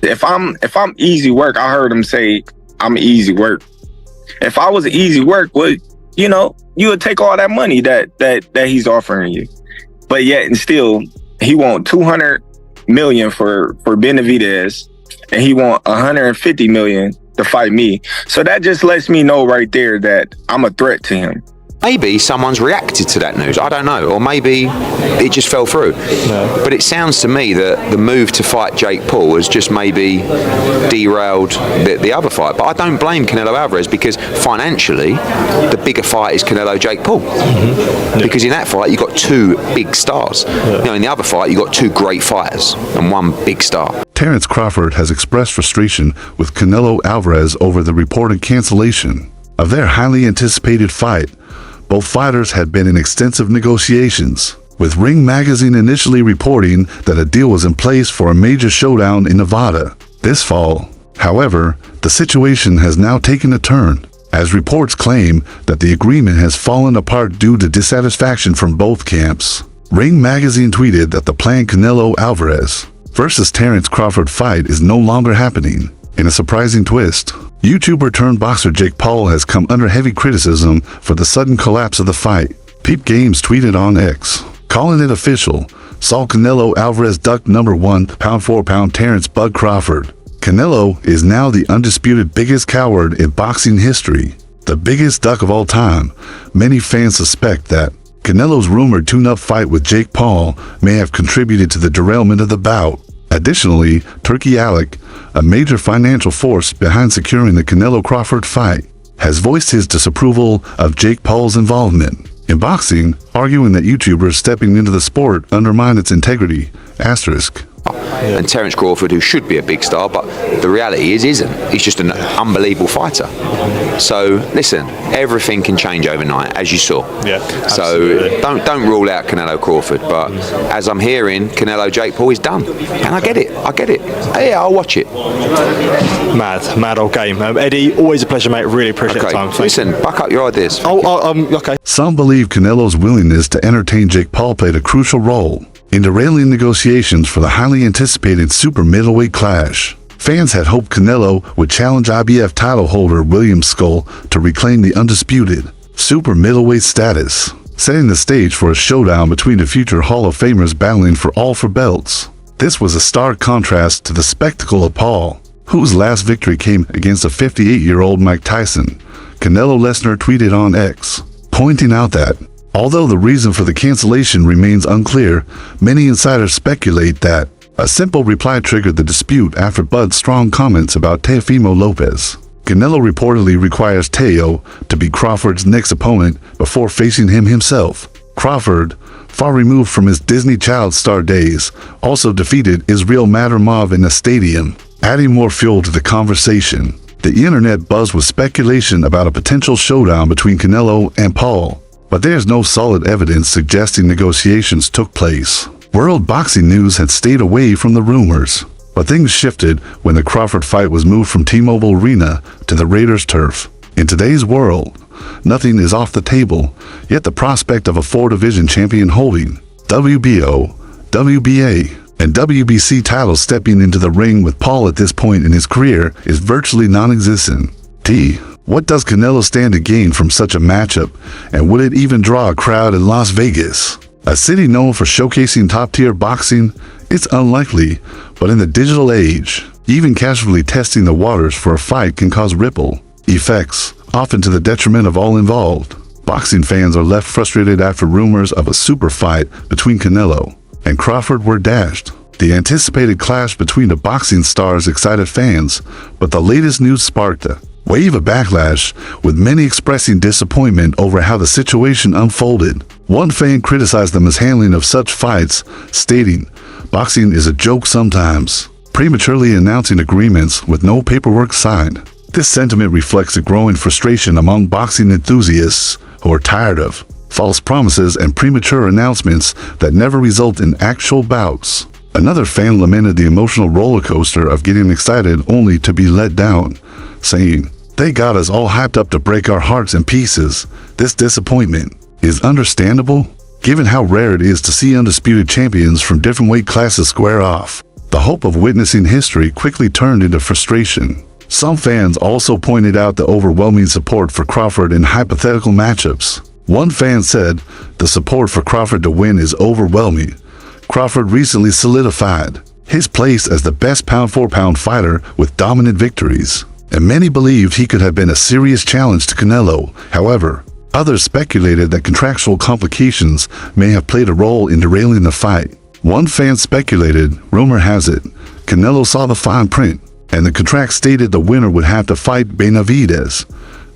If I'm easy work, I heard him say I'm easy work. If I was easy work, well, you would take all that money that he's offering you. But yet and still, he want 200 million for Benavidez, and he want 150 million to fight me. So that just lets me know right there that I'm a threat to him. Maybe someone's reacted to that news, I don't know, or maybe it just fell through. No. But it sounds to me that the move to fight Jake Paul has just maybe derailed the other fight. But I don't blame Canelo Alvarez, because financially, the bigger fight is Canelo-Jake Paul. Mm-hmm. Yeah. Because in that fight, you've got two big stars. Yeah. In the other fight, you've got two great fighters and one big star. Terence Crawford has expressed frustration with Canelo Alvarez over the reported cancellation of their highly anticipated fight. Both fighters had been in extensive negotiations, with Ring Magazine initially reporting that a deal was in place for a major showdown in Nevada this fall. However, the situation has now taken a turn, as reports claim that the agreement has fallen apart due to dissatisfaction from both camps. Ring Magazine tweeted that the planned Canelo Alvarez versus Terence Crawford fight is no longer happening. In a surprising twist, YouTuber turned boxer Jake Paul has come under heavy criticism for the sudden collapse of the fight. Peep Games tweeted on X, calling it official, saw Canelo Alvarez duck number 1 pound-for-pound Terence Bud Crawford. Canelo is now the undisputed biggest coward in boxing history, the biggest duck of all time. Many fans suspect that Canelo's rumored tune-up fight with Jake Paul may have contributed to the derailment of the bout. Additionally, Turkey Alec, a major financial force behind securing the Canelo-Crawford fight, has voiced his disapproval of Jake Paul's involvement in boxing, arguing that YouTubers stepping into the sport undermine its integrity. Asterisk. And Terence Crawford, who should be a big star, but the reality is isn't. He's just an unbelievable fighter. So listen, everything can change overnight, as you saw. Yeah. So don't rule out Canelo Crawford, but as I'm hearing, Canelo Jake Paul is done, and I get it. Yeah, I'll watch it. Mad old game. Eddie, always a pleasure, mate. Really appreciate the time. Listen, buck up your ideas. Okay. Some believe Canelo's willingness to entertain Jake Paul played a crucial role in derailing negotiations for the highly anticipated super middleweight clash. Fans had hoped Canelo would challenge IBF title holder William Skull to reclaim the undisputed super middleweight status, setting the stage for a showdown between the future Hall of Famers battling for all four belts. This was a stark contrast to the spectacle of Paul, whose last victory came against a 58-year-old Mike Tyson. Canelo Lesnar tweeted on X, pointing out that although the reason for the cancellation remains unclear, many insiders speculate that a simple reply triggered the dispute after Bud's strong comments about Teofimo Lopez. Canelo reportedly requires Teo to be Crawford's next opponent before facing him himself. Crawford, far removed from his Disney child star days, also defeated Israel Madrimov in a stadium, adding more fuel to the conversation. The internet buzzed with speculation about a potential showdown between Canelo and Paul, but there's no solid evidence suggesting negotiations took place. World Boxing News had stayed away from the rumors, but things shifted when the Crawford fight was moved from T-Mobile Arena to the Raiders' turf. In today's world, nothing is off the table, yet the prospect of a four-division champion holding WBO, WBA, and WBC titles stepping into the ring with Paul at this point in his career is virtually non-existent. What does Canelo stand to gain from such a matchup, and would it even draw a crowd in Las Vegas? A city known for showcasing top-tier boxing? It's unlikely, but in the digital age, even casually testing the waters for a fight can cause ripple effects, often to the detriment of all involved. Boxing fans are left frustrated after rumors of a super fight between Canelo and Crawford were dashed. The anticipated clash between the boxing stars excited fans, but the latest news sparked a wave of backlash, with many expressing disappointment over how the situation unfolded. One fan criticized the mishandling of such fights, stating, "Boxing is a joke sometimes," prematurely announcing agreements with no paperwork signed. This sentiment reflects a growing frustration among boxing enthusiasts who are tired of false promises and premature announcements that never result in actual bouts. Another fan lamented the emotional roller coaster of getting excited only to be let down, saying, "They got us all hyped up to break our hearts in pieces. This disappointment is understandable, given how rare it is to see undisputed champions from different weight classes square off." The hope of witnessing history quickly turned into frustration. Some fans also pointed out the overwhelming support for Crawford in hypothetical matchups. One fan said, "The support for Crawford to win is overwhelming. Crawford recently solidified his place as the best pound-for-pound fighter with dominant victories, and many believed he could have been a serious challenge to Canelo." However, others speculated that contractual complications may have played a role in derailing the fight. One fan speculated, "Rumor has it, Canelo saw the fine print, and the contract stated the winner would have to fight Benavidez."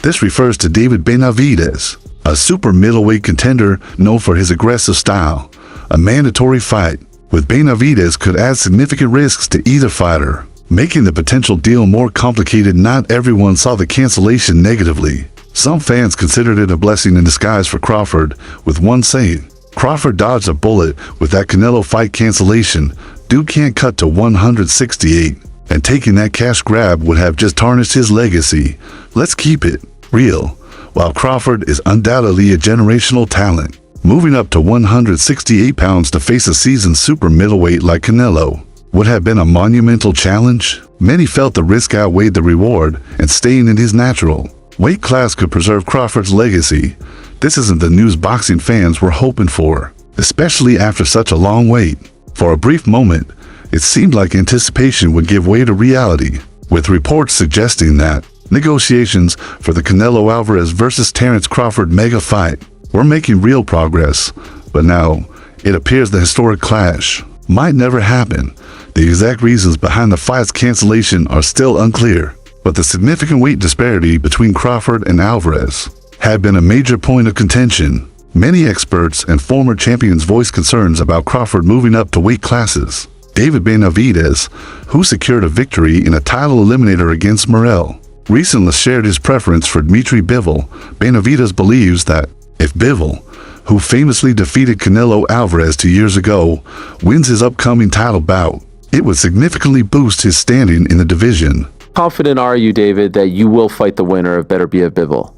This refers to David Benavidez, a super middleweight contender known for his aggressive style. A mandatory fight with Benavidez could add significant risks to either fighter, making the potential deal more complicated. Not everyone saw the cancellation negatively. Some fans considered it a blessing in disguise for Crawford, with one saying, "Crawford dodged a bullet with that Canelo fight cancellation. Dude can't cut to 168, and taking that cash grab would have just tarnished his legacy. Let's keep it real." While Crawford is undoubtedly a generational talent, moving up to 168 pounds to face a seasoned super middleweight like Canelo would have been a monumental challenge. Many felt the risk outweighed the reward, and staying in his natural weight class could preserve Crawford's legacy. This isn't the news boxing fans were hoping for, especially after such a long wait. For a brief moment, it seemed like anticipation would give way to reality, with reports suggesting that negotiations for the Canelo Alvarez versus Terence Crawford mega fight were making real progress. But now, it appears the historic clash might never happen. The exact reasons behind the fight's cancellation are still unclear, but the significant weight disparity between Crawford and Alvarez had been a major point of contention. Many experts and former champions voiced concerns about Crawford moving up to weight classes. David Benavidez, who secured a victory in a title eliminator against Morrell, recently shared his preference for Dmitry Bivol. Benavidez believes that if Bivol, who famously defeated Canelo Alvarez 2 years ago, wins his upcoming title bout, it would significantly boost his standing in the division. Confident are you, David, that you will fight the winner of Better Be a Bivol?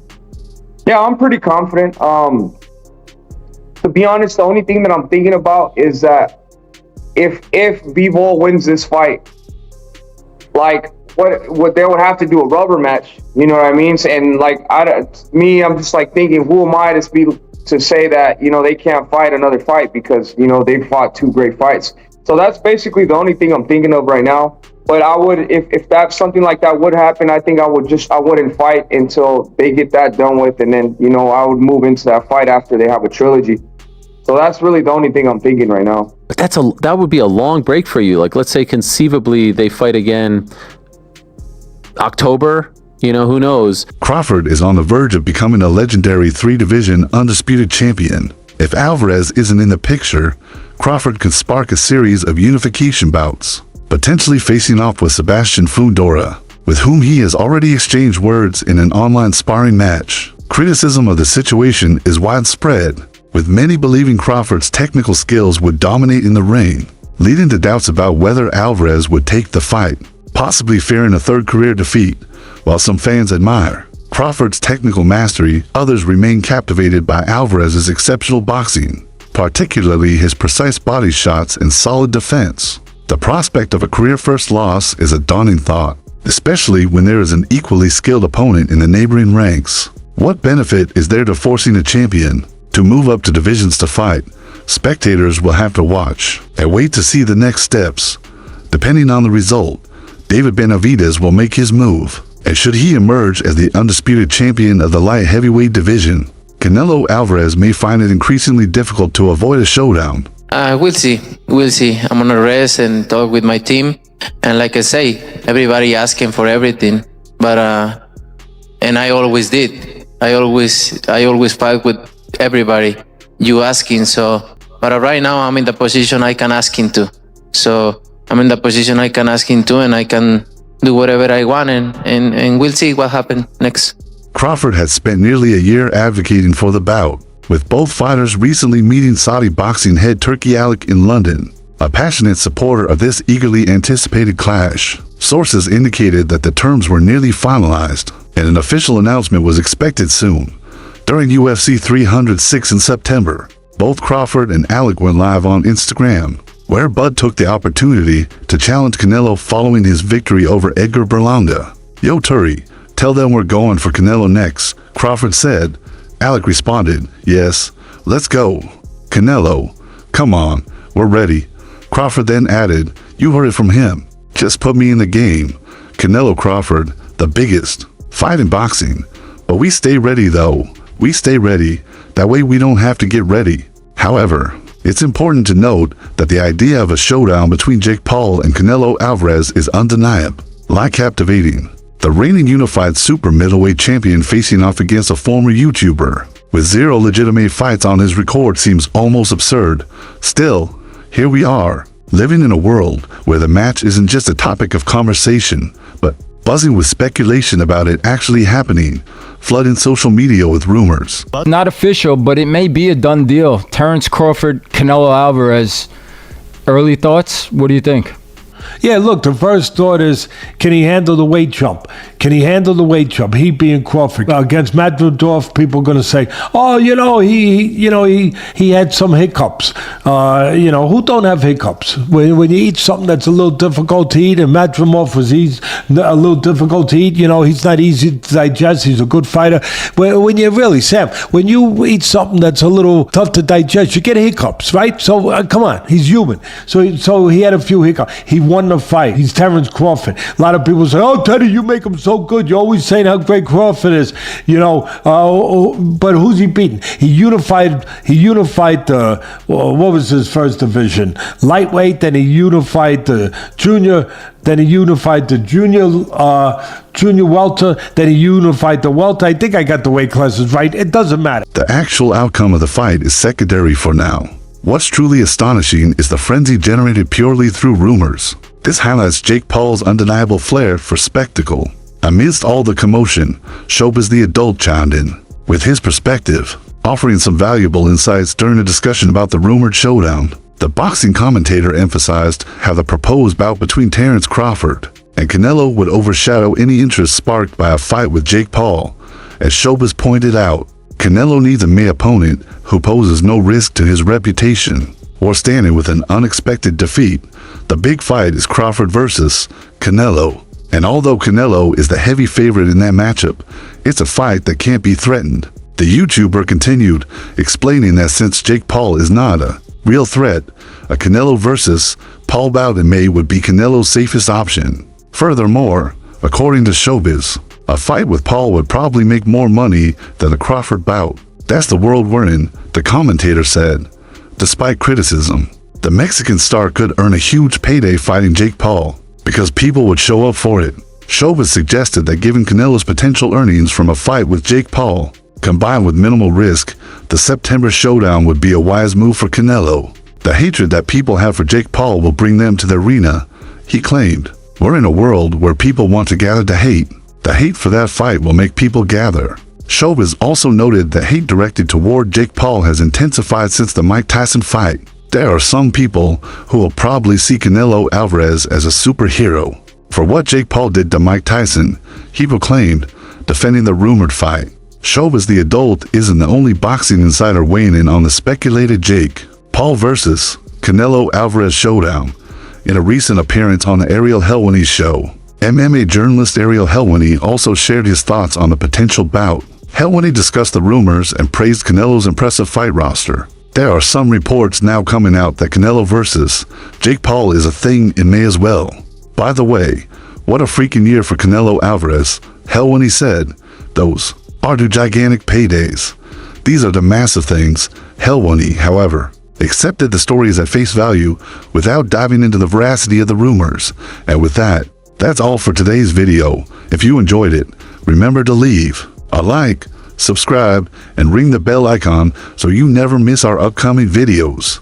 Yeah, I'm pretty confident. To be honest, the only thing that I'm thinking about is that if Bivol wins this fight, like what they would have to do a rubber match, you know what I mean? And like I'm just like thinking, who am I to say that, you know, they can't fight another fight because, you know, they fought 2 great fights. So that's basically the only thing I'm thinking of right now. But I would, if that's something like that would happen, I think I wouldn't fight until they get that done with, and then, you know, I would move into that fight after they have a trilogy. So that's really the only thing I'm thinking right now. But that would be a long break for you. Like, let's say conceivably they fight again October, you know, who knows? Crawford is on the verge of becoming a legendary 3-division undisputed champion. If Alvarez isn't in the picture, Crawford could spark a series of unification bouts, potentially facing off with Sebastian Fundora, with whom he has already exchanged words in an online sparring match. Criticism of the situation is widespread, with many believing Crawford's technical skills would dominate in the ring, leading to doubts about whether Alvarez would take the fight, possibly fearing a 3rd career defeat. While some fans admire Crawford's technical mastery, others remain captivated by Alvarez's exceptional boxing, particularly his precise body shots and solid defense. The prospect of a career-first loss is a daunting thought, especially when there is an equally skilled opponent in the neighboring ranks. What benefit is there to forcing a champion to move up to divisions to fight? Spectators will have to watch and wait to see the next steps. Depending on the result, David Benavidez will make his move. And should he emerge as the undisputed champion of the light heavyweight division, Canelo Alvarez may find it increasingly difficult to avoid a showdown. We'll see. I'm gonna rest and talk with my team. And like I say, everybody asking for everything. But and I always did. I always fight with everybody. You asking, so. But right now I'm in the position I can ask him to. So I'm in the position I can ask him to, and I can do whatever I want, and we'll see what happens next. Crawford had spent nearly a year advocating for the bout, with both fighters recently meeting Saudi boxing head Turki Alik in London, a passionate supporter of this eagerly anticipated clash. Sources indicated that the terms were nearly finalized, and an official announcement was expected soon. During UFC 306 in September, both Crawford and Alik went live on Instagram, where Bud took the opportunity to challenge Canelo following his victory over Edgar Berlanga. "Yo, Turi, tell them we're going for Canelo next," Crawford said. Alec responded, "Yes, let's go. Canelo, come on, we're ready." Crawford then added, "You heard it from him. Just put me in the game." Canelo Crawford, the biggest fight in boxing. But we stay ready though. We stay ready. That way we don't have to get ready. However, it's important to note that the idea of a showdown between Jake Paul and Canelo Alvarez is undeniable, like captivating. The reigning unified super middleweight champion facing off against a former YouTuber with 0 legitimate fights on his record seems almost absurd. Still, here we are, living in a world where the match isn't just a topic of conversation, but buzzing with speculation about it actually happening, flooding social media with rumors. Not official, but it may be a done deal. Terence Crawford, Canelo Alvarez. Early thoughts? What do you think? Yeah, look, the first thought is, can he handle the weight jump? Can he handle the weight jump? He being Crawford. Against Matvedorf, people are going to say, oh, he had some hiccups. Who don't have hiccups? When you eat something that's a little difficult to eat, and Matvedorf was a little difficult to eat, he's not easy to digest. He's a good fighter. When you eat something that's a little tough to digest, you get hiccups, right? So, come on, he's human. So he had a few hiccups. He won the fight. He's Terence Crawford. A lot of people say, "Oh, Teddy, you make him so good. You're always saying how great Crawford is." But who's he beating? He unified the what was his first division? Lightweight. Then he unified the junior. Then he unified the junior welter. Then he unified the welter. I think I got the weight classes right. It doesn't matter. The actual outcome of the fight is secondary for now. What's truly astonishing is the frenzy generated purely through rumors. This highlights Jake Paul's undeniable flair for spectacle. Amidst all the commotion, Showbiz the adult chimed in, with his perspective, offering some valuable insights during a discussion about the rumored showdown. The boxing commentator emphasized how the proposed bout between Terence Crawford and Canelo would overshadow any interest sparked by a fight with Jake Paul. As Showbiz pointed out, Canelo needs a May opponent who poses no risk to his reputation or standing with an unexpected defeat. The big fight is Crawford versus Canelo. And although Canelo is the heavy favorite in that matchup, it's a fight that can't be threatened. The YouTuber continued, explaining that since Jake Paul is not a real threat, a Canelo versus Paul bout in May would be Canelo's safest option. Furthermore, according to Showbiz, a fight with Paul would probably make more money than a Crawford bout. That's the world we're in, the commentator said. Despite criticism, the Mexican star could earn a huge payday fighting Jake Paul because people would show up for it. Showbiz suggested that given Canelo's potential earnings from a fight with Jake Paul, combined with minimal risk, the September showdown would be a wise move for Canelo. The hatred that people have for Jake Paul will bring them to the arena, he claimed. We're in a world where people want to gather to hate. The hate for that fight will make people gather. Showbiz also noted that hate directed toward Jake Paul has intensified since the Mike Tyson fight. There are some people who will probably see Canelo Alvarez as a superhero for what Jake Paul did to Mike Tyson, he proclaimed, defending the rumored fight. Showbiz the adult isn't the only boxing insider weighing in on the speculated Jake Paul versus Canelo Alvarez showdown. In a recent appearance on the Ariel Helwany's show, MMA journalist Ariel Helwany also shared his thoughts on the potential bout. Helwany discussed the rumors and praised Canelo's impressive fight roster. There are some reports now coming out that Canelo versus Jake Paul is a thing in May as well. By the way, what a freaking year for Canelo Alvarez, Helwany said. Those are the gigantic paydays. These are the massive things. Helwany, however, accepted the stories at face value without diving into the veracity of the rumors. And with that, that's all for today's video. If you enjoyed it, remember to leave a like, subscribe, and ring the bell icon so you never miss our upcoming videos.